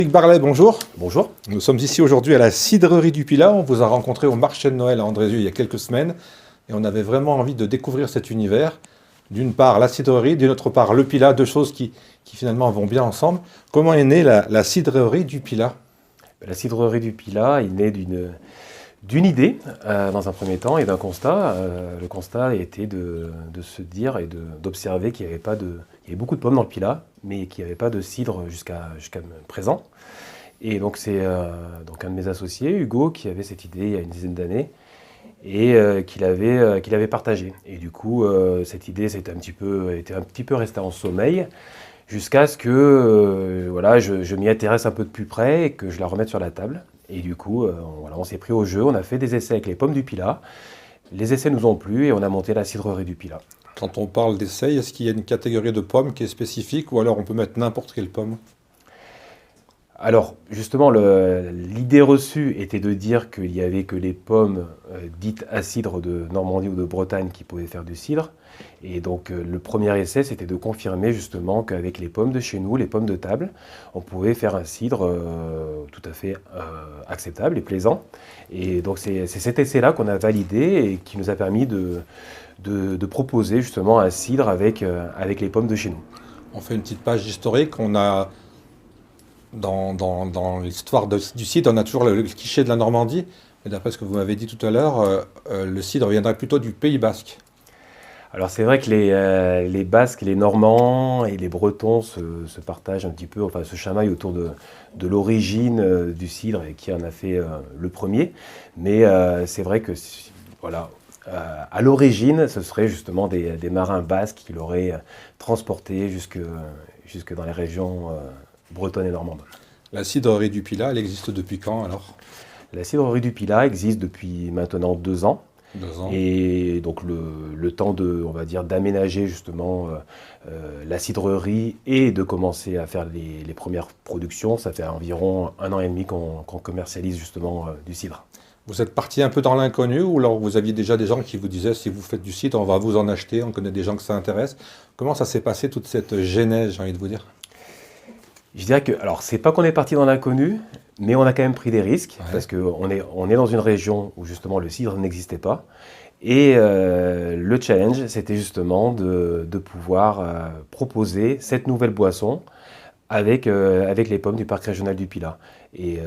Eric Barlet, bonjour. Bonjour. Nous sommes ici aujourd'hui à la cidrerie du Pilat. On vous a rencontré au marché de Noël à Andrézieux il y a quelques semaines et on avait vraiment envie de découvrir cet univers. D'une part la cidrerie, d'une autre part le Pilat, deux choses qui finalement vont bien ensemble. Comment est née la cidrerie du Pilat? La cidrerie du Pilat est née d'une idée dans un premier temps et d'un constat. Le constat était de se dire et d'observer qu'il n'y avait pas de... Il y avait beaucoup de pommes dans le Pilat, mais qu'il n'y avait pas de cidre jusqu'à présent. Et donc c'est donc un de mes associés, Hugo, qui avait cette idée il y a une dizaine d'années et qu'il avait partagée. Et du coup, cette idée était un petit peu restée en sommeil jusqu'à ce que voilà, je m'y intéresse un peu de plus près et que je la remette sur la table. Et du coup, voilà, on s'est pris au jeu, on a fait des essais avec les pommes du Pilat. Les essais nous ont plu et on a monté la cidrerie du Pilat. Quand on parle d'essai, est-ce qu'il y a une catégorie de pommes qui est spécifique ou alors on peut mettre n'importe quelle pomme? Alors, justement, l'idée reçue était de dire qu'il n'y avait que les pommes dites à cidre de Normandie ou de Bretagne qui pouvaient faire du cidre. Et donc, le premier essai, c'était de confirmer justement qu'avec les pommes de chez nous, les pommes de table, on pouvait faire un cidre tout à fait acceptable et plaisant. Et donc, c'est cet essai-là qu'on a validé et qui nous a permis de proposer justement un cidre avec les pommes de chez nous. On fait une petite page historique. On a dans l'histoire du cidre, on a toujours le cliché de la Normandie. Mais d'après ce que vous m'avez dit tout à l'heure, le cidre viendrait plutôt du Pays Basque. Alors c'est vrai que les Basques, les Normands et les Bretons se partagent un petit peu, enfin se chamaillent autour de l'origine du cidre et qui en a fait le premier. Mais c'est vrai que voilà, à l'origine, ce serait justement des marins basques qui l'auraient transporté jusque dans les régions bretonnes et normandes. La cidrerie du Pilat, elle existe depuis quand alors? La cidrerie du Pilat existe depuis maintenant 2 ans. 2 ans. Et donc le temps on va dire, d'aménager justement la cidrerie et de commencer à faire les premières productions, ça fait environ 1 an et demi qu'on commercialise justement du cidre. Vous êtes parti un peu dans l'inconnu ou alors vous aviez déjà des gens qui vous disaient si vous faites du cidre, on va vous en acheter, on connaît des gens que ça intéresse. Comment ça s'est passé toute cette genèse, j'ai envie de vous dire? Je dirais que, alors c'est pas qu'on est parti dans l'inconnu, mais on a quand même pris des risques, Ouais. parce qu'on est dans une région où justement le cidre n'existait pas. Et le challenge, c'était justement de pouvoir proposer cette nouvelle boisson avec les pommes du parc régional du Pilat. Et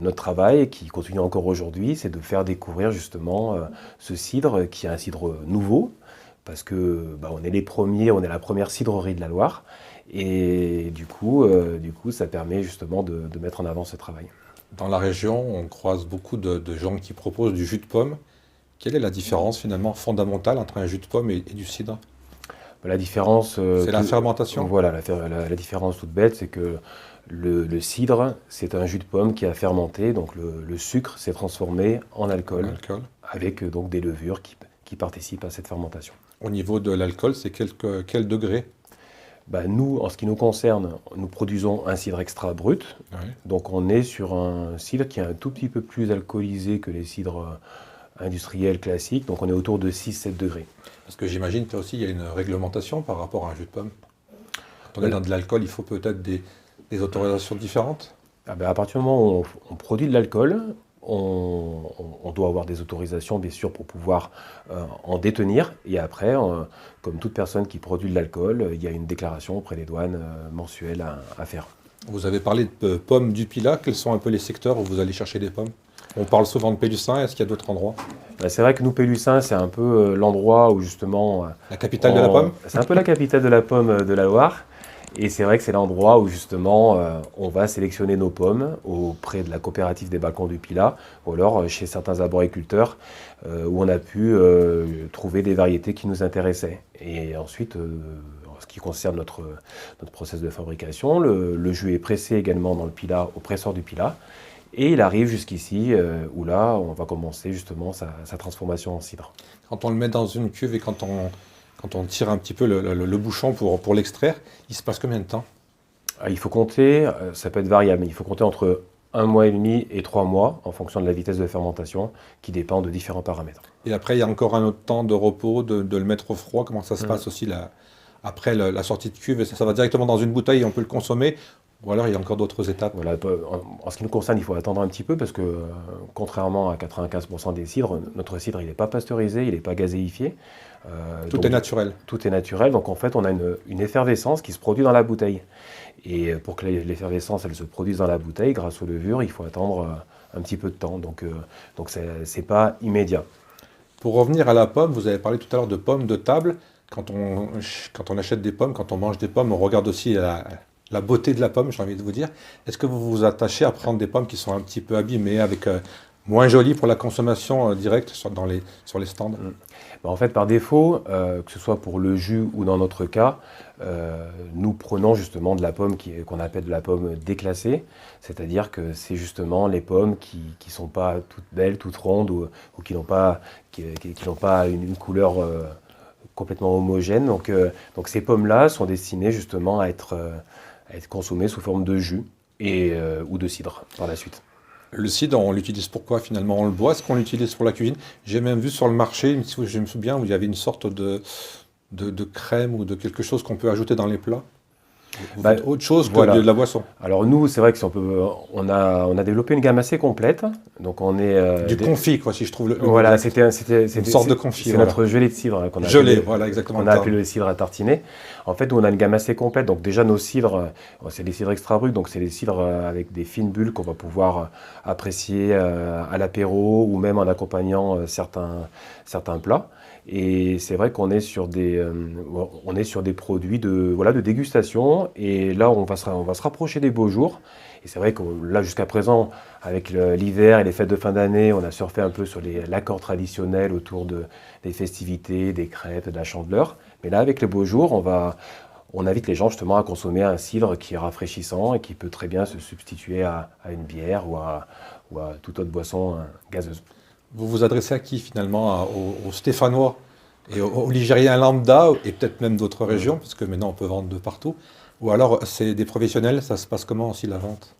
notre travail, qui continue encore aujourd'hui, c'est de faire découvrir justement ce cidre, qui est un cidre nouveau, parce que on est les premiers, on est la première cidrerie de la Loire. Et du coup, ça permet justement de mettre en avant ce travail. Dans la région, on croise beaucoup de gens qui proposent du jus de pomme. Quelle est la différence finalement fondamentale entre un jus de pomme et du cidre? La différence... C'est la fermentation? Voilà, la différence toute bête, c'est que le cidre, c'est un jus de pomme qui a fermenté, donc le sucre s'est transformé en alcool, avec donc des levures qui participent à cette fermentation. Au niveau de l'alcool, c'est quel degré? Nous, en ce qui nous concerne, nous produisons un cidre extra brut. Ouais. Donc on est sur un cidre qui est un tout petit peu plus alcoolisé que les cidres industriels classiques. Donc on est autour de 6-7 degrés. Parce que j'imagine qu'il y a une réglementation par rapport à un jus de pomme. Quand on est dans de l'alcool, il faut peut-être des autorisations différentes? À partir du moment où on produit de l'alcool, on doit avoir des autorisations, bien sûr, pour pouvoir en détenir. Et après, comme toute personne qui produit de l'alcool, il y a une déclaration auprès des douanes mensuelle à faire. Vous avez parlé de pommes du Pilat. Quels sont un peu les secteurs où vous allez chercher des pommes? On parle souvent de Pélussin. Est-ce qu'il y a d'autres endroits? C'est vrai que nous, Pélussin, c'est un peu l'endroit où justement... La capitale de la pomme? C'est un peu la capitale de la pomme de la Loire. Et c'est vrai que c'est l'endroit où justement on va sélectionner nos pommes auprès de la coopérative des balcons du Pilat ou alors chez certains arboriculteurs où on a pu trouver des variétés qui nous intéressaient. Et ensuite, en ce qui concerne notre process de fabrication, le jus est pressé également dans le Pilat, au presseur du Pilat. Et il arrive jusqu'ici où là, on va commencer justement sa transformation en cidre. Quand on le met dans une cuve et quand on tire un petit peu le bouchon pour l'extraire, il se passe combien de temps? Il faut compter, ça peut être variable, mais il faut compter entre 1 mois et demi et 3 mois en fonction de la vitesse de fermentation qui dépend de différents paramètres. Et après, il y a encore un autre temps de repos, de le mettre au froid. Comment ça se passe aussi après la sortie de cuve? Ça va directement dans une bouteille et on peut le consommer? Ou alors il y a encore d'autres étapes? Voilà, en ce qui nous concerne, il faut attendre un petit peu parce que, contrairement à 95% des cidres, notre cidre, il n'est pas pasteurisé, il n'est pas gazéifié. Tout est naturel. Tout est naturel, donc en fait, on a une effervescence qui se produit dans la bouteille. Et pour que l'effervescence, elle se produise dans la bouteille, grâce aux levures, il faut attendre un petit peu de temps. Donc c'est pas immédiat. Pour revenir à la pomme, vous avez parlé tout à l'heure de pommes de table. Quand on achète des pommes, quand on mange des pommes, on regarde aussi la beauté de la pomme, j'ai envie de vous dire. Est-ce que vous vous attachez à prendre des pommes qui sont un petit peu abîmées, avec moins jolies pour la consommation directe sur les stands? En fait, par défaut, que ce soit pour le jus ou dans notre cas, nous prenons justement de la pomme qu'on appelle de la pomme déclassée, c'est-à-dire que c'est justement les pommes qui ne sont pas toutes belles, toutes rondes ou qui n'ont pas, qui n'ont pas une couleur complètement homogène. Donc ces pommes-là sont destinées justement à être consommées sous forme de jus ou de cidre par la suite. Le cidre, on l'utilise pourquoi finalement? On le boit, est-ce qu'on l'utilise pour la cuisine? J'ai même vu sur le marché, je me souviens, où il y avait une sorte de crème ou de quelque chose qu'on peut ajouter dans les plats. Vous faites autre chose que voilà. de la boisson. Alors nous, c'est vrai que si on a développé une gamme assez complète. Donc on est du confit, quoi, si je trouve le voilà, exact. c'était une sorte de confit. C'est voilà. notre gelée de cidre qu'on a Gelée, appelé, voilà, exactement. qu'on a appelé le cidre à tartiner. En fait, nous, on a une gamme assez complète. Donc déjà, nos cidres, c'est des cidres extra brut, donc c'est des cidres avec des fines bulles qu'on va pouvoir apprécier à l'apéro ou même en accompagnant certains plats. Et c'est vrai qu'on est sur des produits de dégustation. Et là, on va se rapprocher des beaux jours. Et c'est vrai que là, jusqu'à présent, avec l'hiver et les fêtes de fin d'année, on a surfé un peu sur l'accord traditionnel autour des festivités, des crêpes, de la chandeleur. Mais là, avec les beaux jours, on invite les gens justement à consommer un cidre qui est rafraîchissant et qui peut très bien se substituer à une bière ou à toute autre boisson gazeuse. Vous vous adressez à qui finalement? Aux Stéphanois et aux Ligériens lambda et peut-être même d'autres régions, parce que maintenant on peut vendre de partout. Ou alors c'est des professionnels, ça se passe comment aussi la vente?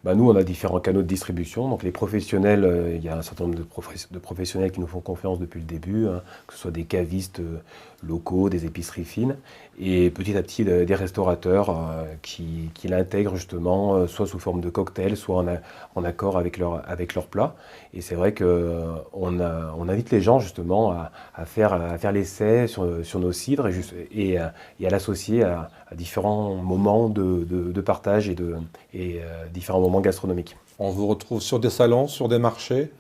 Nous, on a différents canaux de distribution. Donc les professionnels, il y a un certain nombre de professionnels qui nous font confiance depuis le début, que ce soit des cavistes locaux, des épiceries fines, et petit à petit des restaurateurs qui l'intègrent justement, soit sous forme de cocktail, soit en accord avec leur plat. Et c'est vrai qu'on invite les gens justement à faire l'essai sur nos cidres et à l'associer à différents moments de partage et différents moments gastronomiques. On vous retrouve sur des salons, sur des marchés?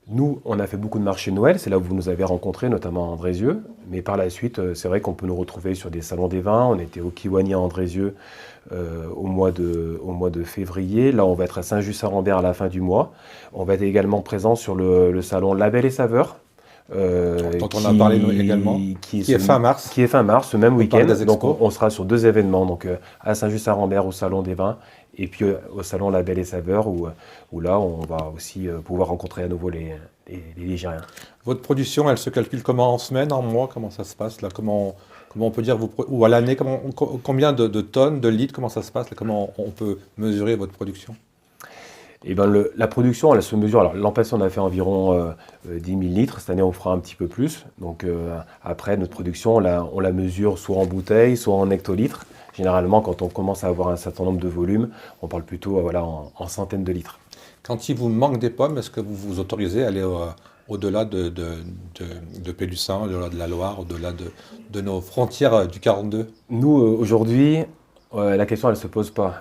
Nous, on a fait beaucoup de marchés de Noël, c'est là où vous nous avez rencontrés, notamment à Andrézieux. Mais par la suite, c'est vrai qu'on peut nous retrouver sur des salons des vins. On était au Kiwani à Andrézieux au mois de février. Là, on va être à Saint-Just-Saint-Rambert à la fin du mois. On va être également présent sur le salon Label et Saveurs. Dont on a parlé également, qui est fin mars. Qui est fin mars, ce même week-end. Donc on sera sur 2 événements, donc à Saint-Just-Saint-Rambert au Salon des Vins, et puis au Salon Label et Saveurs, où là on va aussi pouvoir rencontrer à nouveau les Ligériens. Votre production, elle se calcule comment? En semaine, en mois? Comment ça se passe là? Comment on peut dire, ou à l'année, combien de tonnes, de litres, comment ça se passe là? Comment on peut mesurer votre production? Et la production, elle se mesure. Alors, l'an passé, on a fait environ 10 000 litres. Cette année, on fera un petit peu plus. Donc, après, notre production, on la mesure soit en bouteilles, soit en hectolitres. Généralement, quand on commence à avoir un certain nombre de volumes, on parle plutôt en centaines de litres. Quand il vous manque des pommes, est-ce que vous vous autorisez à aller au-delà de Pélussin, au-delà de la Loire, au-delà de nos frontières du 42? Nous, aujourd'hui, la question, elle ne se pose pas.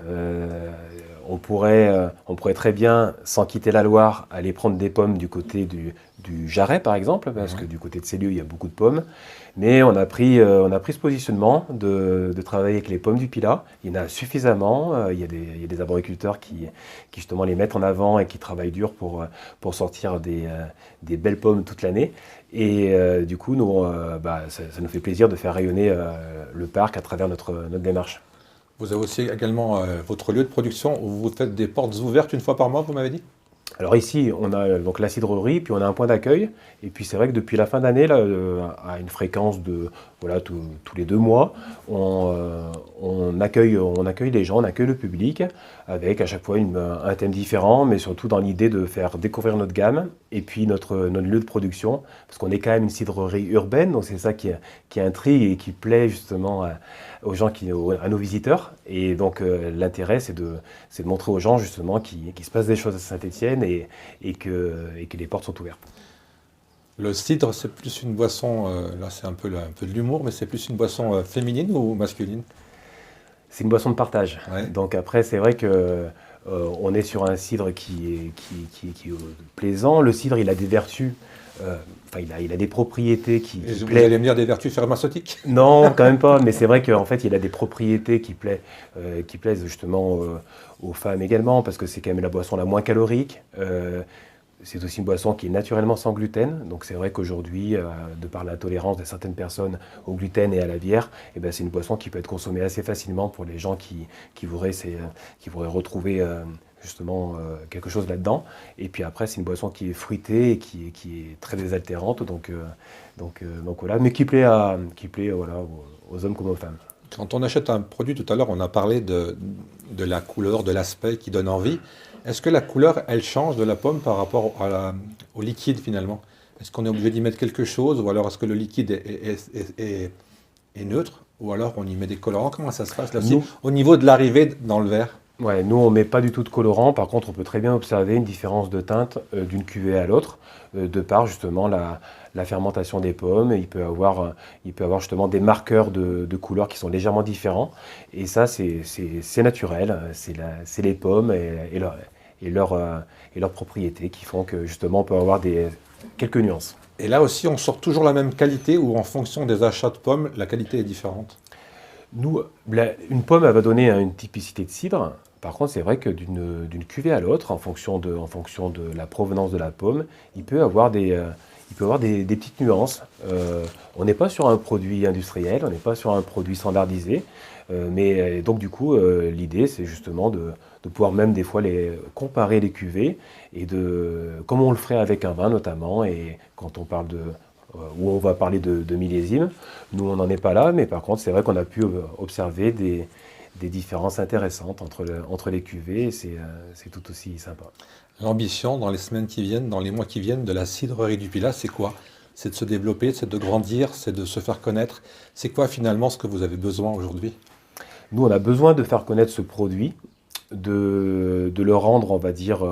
On pourrait très bien, sans quitter la Loire, aller prendre des pommes du côté du Jarret, par exemple, parce que du côté de Célieu, il y a beaucoup de pommes. Mais on a pris ce positionnement de travailler avec les pommes du Pilat. Il y en a suffisamment. Il y a des arboriculteurs qui justement les mettent en avant et qui travaillent dur pour sortir des belles pommes toute l'année. Et du coup, nous, ça nous fait plaisir de faire rayonner le parc à travers notre démarche. Vous avez aussi également votre lieu de production où vous faites des portes ouvertes une fois par mois, vous m'avez dit? Alors ici, on a donc la cidrerie, puis on a un point d'accueil. Et puis c'est vrai que depuis la fin d'année, là, à une fréquence de voilà, tous les 2 mois, on accueille les gens, on accueille le public, avec à chaque fois un thème différent, mais surtout dans l'idée de faire découvrir notre gamme et puis notre lieu de production. Parce qu'on est quand même une cidrerie urbaine, donc c'est ça qui intrigue et qui plaît justement aux gens, à nos visiteurs. Et donc l'intérêt, c'est de montrer aux gens justement qu'il se passe des choses à Saint-Étienne et que les portes sont ouvertes. Le cidre, c'est plus une boisson, là c'est un peu de l'humour, mais c'est plus une boisson féminine ou masculine? C'est une boisson de partage. Ouais. Donc après, c'est vrai que on est sur un cidre qui est plaisant. Le cidre, il a des vertus, enfin il a des propriétés Et qui vous plaisent. allez me dire des vertus pharmaceutiques? Non, quand même pas, mais c'est vrai qu'en fait, il a des propriétés qui plaisent justement aux femmes également, parce que c'est quand même la boisson la moins calorique. C'est aussi une boisson qui est naturellement sans gluten, donc c'est vrai qu'aujourd'hui, de par l'intolérance de certaines personnes au gluten et à la bière, eh ben, c'est une boisson qui peut être consommée assez facilement pour les gens qui voudraient retrouver justement quelque chose là-dedans. Et puis après, c'est une boisson qui est fruitée et qui est très désaltérante, donc voilà, mais qui plaît, voilà, aux hommes comme aux femmes. Quand on achète un produit, tout à l'heure, on a parlé de la couleur, de l'aspect qui donne envie. Est-ce que la couleur, elle change de la pomme par rapport au liquide finalement? Est-ce qu'on est obligé d'y mettre quelque chose ou alors est-ce que le liquide est neutre ou alors on y met des colorants? Comment ça se passe là aussi Nous, au niveau de l'arrivée dans le verre? Ouais, nous on met pas du tout de colorant. Par contre, on peut très bien observer une différence de teinte d'une cuvée à l'autre, de par justement la fermentation des pommes. Il peut avoir justement des marqueurs de couleurs qui sont légèrement différents. Et ça, c'est naturel. C'est les pommes et leurs propriétés qui font que justement on peut avoir quelques nuances. Et là aussi, on sort toujours la même qualité ou en fonction des achats de pommes, la qualité est différente? Nous, une pomme, elle va donner une typicité de cidre. Par contre, c'est vrai que d'une cuvée à l'autre, en fonction de la provenance de la pomme, il peut avoir des petites nuances. On n'est pas sur un produit industriel, on n'est pas sur un produit standardisé. Mais donc du coup, l'idée, c'est justement de pouvoir même des fois comparer les cuvées et comme on le ferait avec un vin notamment. Et quand on parle où on va parler de millésime. Nous, on n'en est pas là, mais par contre, c'est vrai qu'on a pu observer des différences intéressantes entre les cuvées, et c'est tout aussi sympa. L'ambition dans les semaines qui viennent, dans les mois qui viennent de la cidrerie du Pilat, c'est quoi? C'est de se développer, c'est de grandir, c'est de se faire connaître. C'est quoi finalement ce que vous avez besoin aujourd'hui? Nous, on a besoin de faire connaître ce produit, de le rendre, on va dire,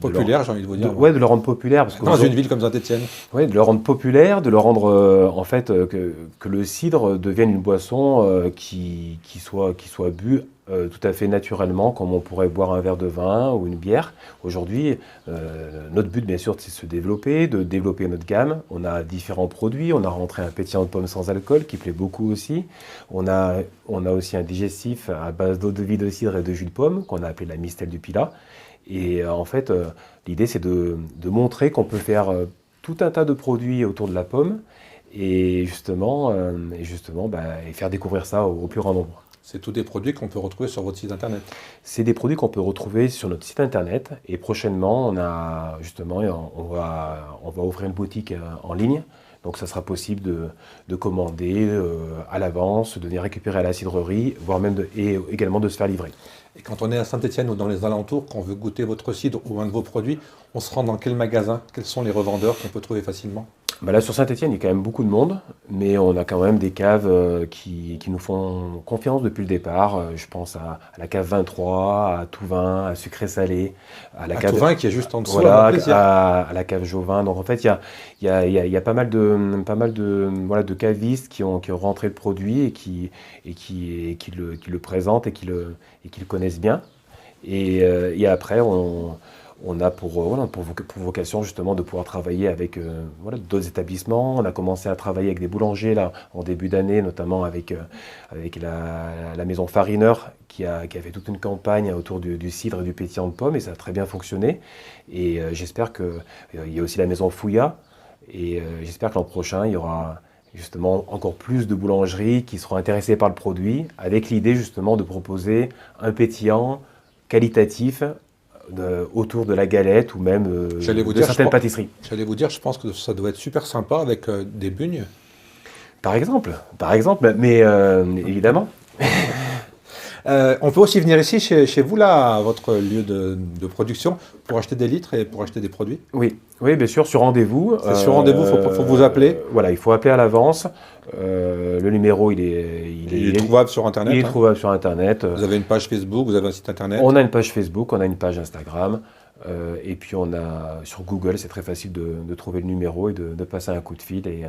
Populaire, j'ai envie de vous dire. ouais, de le rendre populaire, parce Dans une ville comme Saint-Étienne. ouais, de le rendre populaire, de le rendre en fait que le cidre devienne une boisson qui soit bu tout à fait naturellement, comme on pourrait boire un verre de vin ou une bière. Aujourd'hui, notre but, bien sûr, c'est de se développer, de développer notre gamme. On a différents produits. On a rentré un pétillant de pomme sans alcool qui plaît beaucoup aussi. On a aussi un digestif à base d'eau de vie de cidre et de jus de pomme qu'on a appelé la Mistelle du Pilat. Et en fait, l'idée, c'est de montrer qu'on peut faire tout un tas de produits autour de la pomme et justement, et faire découvrir ça au plus grand nombre. C'est tous des produits qu'on peut retrouver sur votre site internet. C'est des produits qu'on peut retrouver sur notre site internet et prochainement, on va ouvrir une boutique en ligne. Donc ça sera possible de commander à l'avance, de venir récupérer à la cidrerie, voire même et également de se faire livrer. Et quand on est à Saint-Étienne ou dans les alentours, qu'on veut goûter votre cidre ou un de vos produits, on se rend dans quel magasin? Quels sont les revendeurs qu'on peut trouver facilement? Là, sur Saint-Étienne, il y a quand même beaucoup de monde, mais on a quand même des caves qui nous font confiance depuis le départ. Je pense à la cave 23, à Touvin, à Sucré-Salé, à la cave Touvin qui est juste en dessous, voilà, à Montplaisir. à la cave Jauvin. Donc en fait, il y a pas mal de cavistes qui ont rentré le produit et qui le présentent et qui le connaissent bien. Et après, on a pour vocation justement de pouvoir travailler avec d'autres établissements. On a commencé à travailler avec des boulangers là, en début d'année, notamment avec la maison Farineur qui a fait toute une campagne autour du cidre et du pétillant de pomme, et ça a très bien fonctionné. Et j'espère il y a aussi la maison Fouilla, et j'espère que l'an prochain, il y aura justement encore plus de boulangeries qui seront intéressées par le produit, avec l'idée justement de proposer un pétillant qualitatif autour de la galette ou même J'allais vous de dire, certaines pâtisseries. J'allais vous dire, je pense que ça doit être super sympa avec des bugnes. Par exemple, mais évidemment. On peut aussi venir ici chez vous, là, à votre lieu de production, pour acheter des litres et pour acheter des produits. Oui, oui, bien sûr, sur rendez-vous. C'est sur rendez-vous, faut vous appeler. Voilà, il faut appeler à l'avance. Le numéro, il Il est trouvable sur Internet. Il est hein. trouvable sur Internet. Vous avez une page Facebook, vous avez un site Internet. On a une page Facebook, on a une page Instagram. Et puis on a sur Google, c'est très facile de trouver le numéro et de passer un coup de fil. Et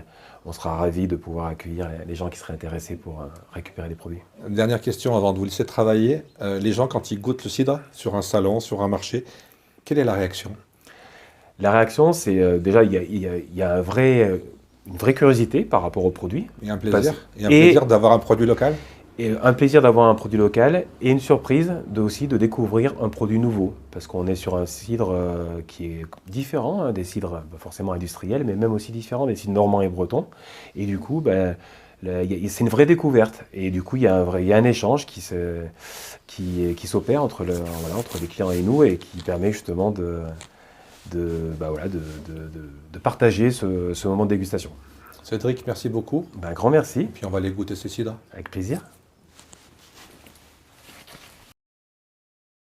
on sera ravis de pouvoir accueillir les gens qui seraient intéressés pour récupérer des produits. Dernière question avant de vous laisser travailler. Les gens, quand ils goûtent le cidre sur un salon, sur un marché, quelle est la réaction? La réaction, c'est déjà, il y a une vraie curiosité par rapport au produit. Et un plaisir. Et un plaisir d'avoir un produit local. Et un plaisir d'avoir un produit local et une surprise aussi de découvrir un produit nouveau. Parce qu'on est sur un cidre qui est différent, hein, des cidres pas forcément industriels, mais même aussi différent des cidres normands et bretons. Et du coup, c'est une vraie découverte. Et du coup, il y a un échange qui s'opère entre les clients et nous et qui permet justement de partager ce moment de dégustation. Cédric, merci beaucoup. Un grand merci. Et puis on va aller goûter ces cidres. Avec plaisir.